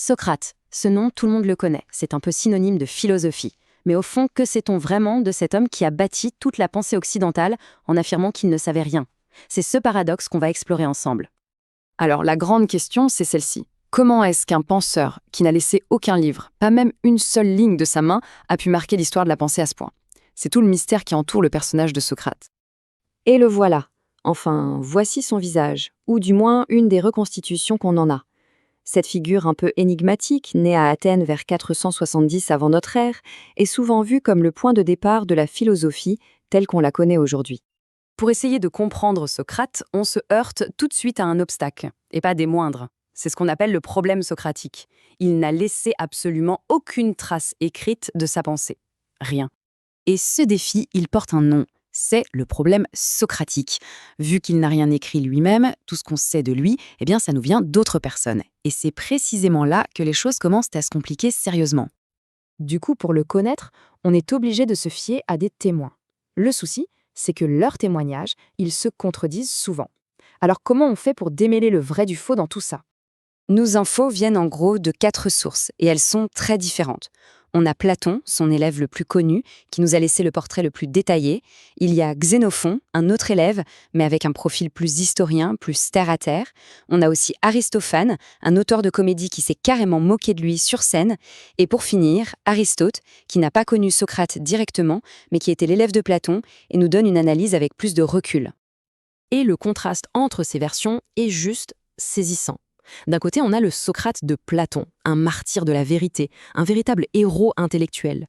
Socrate, ce nom, tout le monde le connaît, c'est un peu synonyme de philosophie. Mais au fond, que sait-on vraiment de cet homme qui a bâti toute la pensée occidentale en affirmant qu'il ne savait rien? C'est ce paradoxe qu'on va explorer ensemble. Alors, la grande question, c'est celle-ci. Comment est-ce qu'un penseur qui n'a laissé aucun livre, pas même une seule ligne de sa main, a pu marquer l'histoire de la pensée à ce point? C'est tout le mystère qui entoure le personnage de Socrate. Et le voilà. Enfin, voici son visage, ou du moins une des reconstitutions qu'on en a. Cette figure un peu énigmatique, née à Athènes vers 470 avant notre ère, est souvent vue comme le point de départ de la philosophie telle qu'on la connaît aujourd'hui. Pour essayer de comprendre Socrate, on se heurte tout de suite à un obstacle, et pas des moindres. C'est ce qu'on appelle le problème socratique. Il n'a laissé absolument aucune trace écrite de sa pensée. Rien. Et ce défi, il porte un nom. C'est le problème socratique. Vu qu'il n'a rien écrit lui-même, tout ce qu'on sait de lui, eh bien, ça nous vient d'autres personnes. Et c'est précisément là que les choses commencent à se compliquer sérieusement. Du coup, pour le connaître, on est obligé de se fier à des témoins. Le souci, c'est que leurs témoignages, ils se contredisent souvent. Alors comment on fait pour démêler le vrai du faux dans tout ça? Nos infos viennent en gros de 4 sources, et elles sont très différentes. On a Platon, son élève le plus connu, qui nous a laissé le portrait le plus détaillé. Il y a Xénophon, un autre élève, mais avec un profil plus historien, plus terre-à-terre. On a aussi Aristophane, un auteur de comédie qui s'est carrément moqué de lui sur scène. Et pour finir, Aristote, qui n'a pas connu Socrate directement, mais qui était l'élève de Platon, et nous donne une analyse avec plus de recul. Et le contraste entre ces versions est juste saisissant. D'un côté, on a le Socrate de Platon, un martyr de la vérité, un véritable héros intellectuel.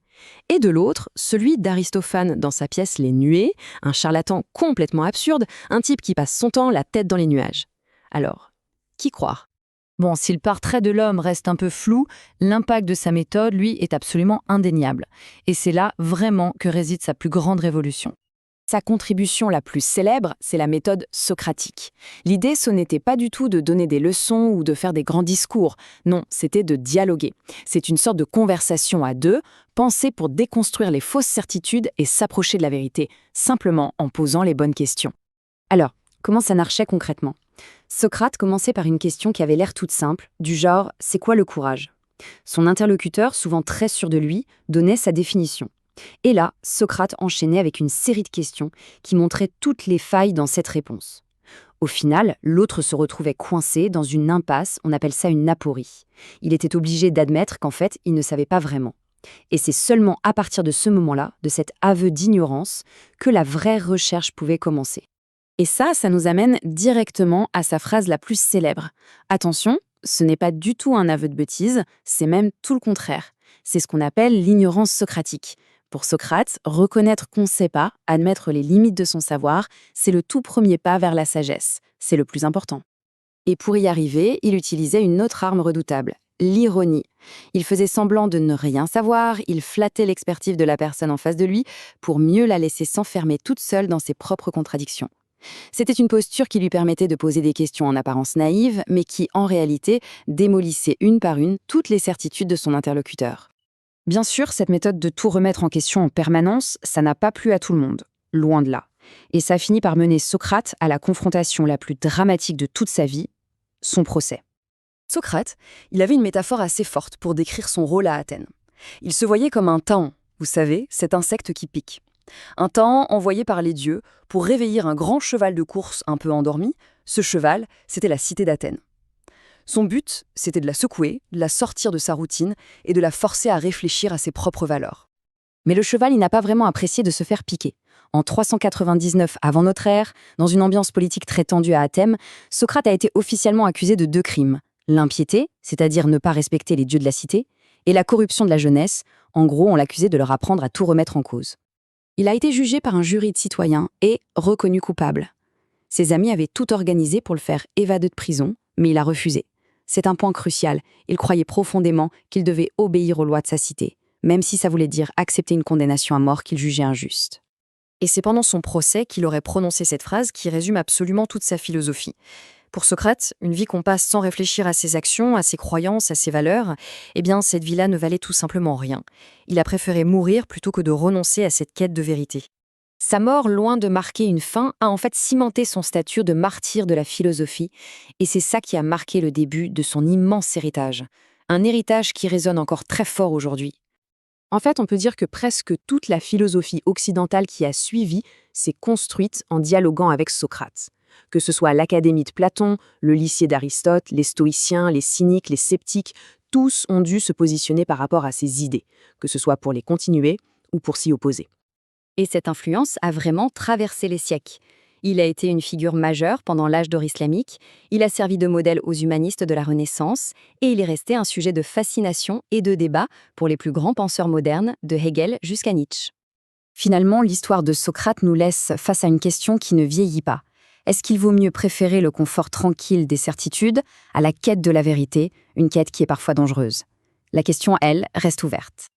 Et de l'autre, celui d'Aristophane dans sa pièce Les Nuées, un charlatan complètement absurde, un type qui passe son temps la tête dans les nuages. Alors, qui croire? Bon, si le portrait de l'homme reste un peu flou, l'impact de sa méthode, lui, est absolument indéniable. Et c'est là vraiment que réside sa plus grande révolution. Sa contribution la plus célèbre, c'est la méthode socratique. L'idée, ce n'était pas du tout de donner des leçons ou de faire des grands discours. Non, c'était de dialoguer. C'est une sorte de conversation à deux, pensée pour déconstruire les fausses certitudes et s'approcher de la vérité, simplement en posant les bonnes questions. Alors, comment ça marchait concrètement? Socrate commençait par une question qui avait l'air toute simple, du genre « c'est quoi le courage ?» Son interlocuteur, souvent très sûr de lui, donnait sa définition. Et là, Socrate enchaînait avec une série de questions qui montraient toutes les failles dans cette réponse. Au final, l'autre se retrouvait coincé dans une impasse, on appelle ça une aporie. Il était obligé d'admettre qu'en fait, il ne savait pas vraiment. Et c'est seulement à partir de ce moment-là, de cet aveu d'ignorance, que la vraie recherche pouvait commencer. Et ça nous amène directement à sa phrase la plus célèbre. Attention, ce n'est pas du tout un aveu de bêtise, c'est même tout le contraire. C'est ce qu'on appelle l'ignorance socratique. Pour Socrate, reconnaître qu'on ne sait pas, admettre les limites de son savoir, c'est le tout premier pas vers la sagesse. C'est le plus important. Et pour y arriver, il utilisait une autre arme redoutable, l'ironie. Il faisait semblant de ne rien savoir, il flattait l'expertise de la personne en face de lui pour mieux la laisser s'enfermer toute seule dans ses propres contradictions. C'était une posture qui lui permettait de poser des questions en apparence naïves, mais qui, en réalité, démolissait une par une toutes les certitudes de son interlocuteur. Bien sûr, cette méthode de tout remettre en question en permanence, ça n'a pas plu à tout le monde, loin de là. Et ça finit par mener Socrate à la confrontation la plus dramatique de toute sa vie, son procès. Socrate, il avait une métaphore assez forte pour décrire son rôle à Athènes. Il se voyait comme un taon, vous savez, cet insecte qui pique. Un taon envoyé par les dieux pour réveiller un grand cheval de course un peu endormi. Ce cheval, c'était la cité d'Athènes. Son but, c'était de la secouer, de la sortir de sa routine et de la forcer à réfléchir à ses propres valeurs. Mais le cheval, il n'a pas vraiment apprécié de se faire piquer. En 399 avant notre ère, dans une ambiance politique très tendue à Athènes, Socrate a été officiellement accusé de 2 crimes. L'impiété, c'est-à-dire ne pas respecter les dieux de la cité, et la corruption de la jeunesse. En gros, on l'accusait de leur apprendre à tout remettre en cause. Il a été jugé par un jury de citoyens et reconnu coupable. Ses amis avaient tout organisé pour le faire évader de prison, mais il a refusé. C'est un point crucial, il croyait profondément qu'il devait obéir aux lois de sa cité, même si ça voulait dire accepter une condamnation à mort qu'il jugeait injuste. Et c'est pendant son procès qu'il aurait prononcé cette phrase qui résume absolument toute sa philosophie. Pour Socrate, une vie qu'on passe sans réfléchir à ses actions, à ses croyances, à ses valeurs, eh bien cette vie-là ne valait tout simplement rien. Il a préféré mourir plutôt que de renoncer à cette quête de vérité. Sa mort, loin de marquer une fin, a en fait cimenté son statut de martyr de la philosophie, et c'est ça qui a marqué le début de son immense héritage. un héritage qui résonne encore très fort aujourd'hui. En fait, on peut dire que presque toute la philosophie occidentale qui a suivi s'est construite en dialoguant avec Socrate. Que ce soit l'Académie de Platon, le lycée d'Aristote, les stoïciens, les cyniques, les sceptiques, tous ont dû se positionner par rapport à ces idées, que ce soit pour les continuer ou pour s'y opposer. Et cette influence a vraiment traversé les siècles. Il a été une figure majeure pendant l'âge d'or islamique, il a servi de modèle aux humanistes de la Renaissance, et il est resté un sujet de fascination et de débat pour les plus grands penseurs modernes, de Hegel jusqu'à Nietzsche. Finalement, l'histoire de Socrate nous laisse face à une question qui ne vieillit pas. Est-ce qu'il vaut mieux préférer le confort tranquille des certitudes à la quête de la vérité, une quête qui est parfois dangereuse? La question, elle, reste ouverte.